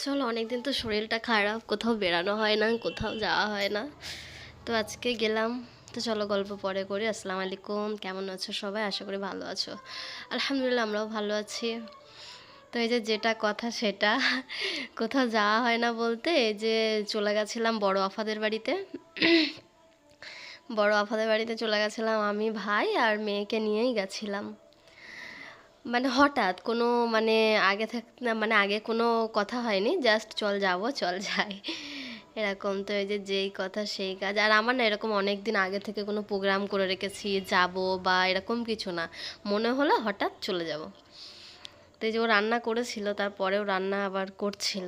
চলো, অনেকদিন তো শরীরটা খারাপ, কোথাও বেরানো হয় না, কোথাও যাওয়া হয় না। তো আজকে গেলাম। তো চলো গল্প পরে করি। আসসালামু আলাইকুম, কেমন আছো সবাই? আশা করি ভালো আছো। আলহামদুলিল্লাহ, আমরাও ভালো আছি। তো এই যে যেটা কথা সেটা, কোথাও যাওয়া হয় না বলতে, এই যে চলে গেছিলাম বড় আফাদের বাড়িতে। বড় আফাদের বাড়িতে চলে গেছিলাম, আমি ভাই আর মেয়েকে নিয়েই গেছিলাম। মানে হঠাৎ কোনো, মানে আগে থাক না, মানে আগে কোনো কথা হয়নি, জাস্ট চল যাব চল যাই এরকম। তো এই যে যেই কথা সেই কাজ। আর আমার না এরকম অনেক দিন আগে থেকে কোনো প্রোগ্রাম করে রেখেছি যাব বা এরকম কিছু না, মনে হলো হঠাৎ চলে যাব। তো এই যে ও রান্না করেছিল, তারপরেও রান্না আবার করছিল।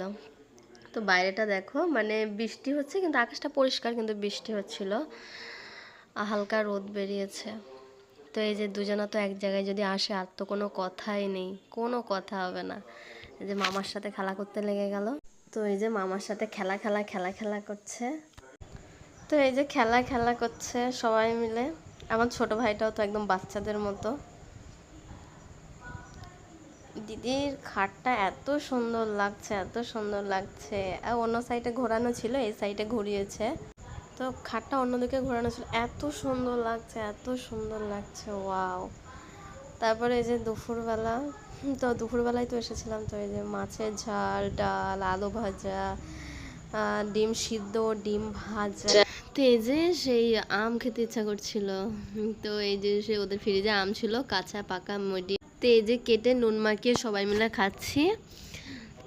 তো বাইরেটা দেখো, মানে বৃষ্টি হচ্ছে কিন্তু আকাশটা পরিষ্কার, কিন্তু বৃষ্টি হচ্ছিল, হালকা রোদ বেরিয়েছে। তো এই যে দুজনা তো এক জায়গায় যদি আসে, আর তো কোনো কথাই নেই, কোনো কথা হবে না। এই যে মামার সাথে খেলা করতে লেগে গেল। তো এই যে মামার সাথে খেলা খেলা খেলা খেলা করছে। তো এই যে খেলা খেলা করছে সবাই মিলে। আমার ছোট ভাইটাও তো একদম বাচ্চাদের মতো। দিদির খাটটা এত সুন্দর লাগছে, এত সুন্দর লাগছে। আর অন্য সাইডে ঘোরানো ছিল, এই সাইডে ঘুরিয়েছে। তো খাটটা অন্যদিকে ঘোরানো ছিল, এত সুন্দর লাগছে, এত সুন্দর লাগছে, ওয়াও। তারপরে এই যে দুপুরবেলা, তো দুপুরবেলায় তো এসেছিলাম। তো এই যে মাছের ঝাল, ডাল, আলু ভাজা, ডিম সিদ্ধ, ডিম ভাজা। তো এই যে সেই আম খেতে ইচ্ছা করছিল। তো এই যে সে ওদের ফ্রিজে আম ছিল, কাঁচা পাকা মিডিয়াম। তো এই যে কেটে নুন মাখিয়ে সবাই মিলে খাচ্ছি।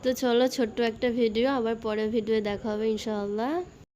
তো চলো, ছোট্ট একটা ভিডিও, আবার পরের ভিডিও দেখা হবে ইনশাআল্লাহ।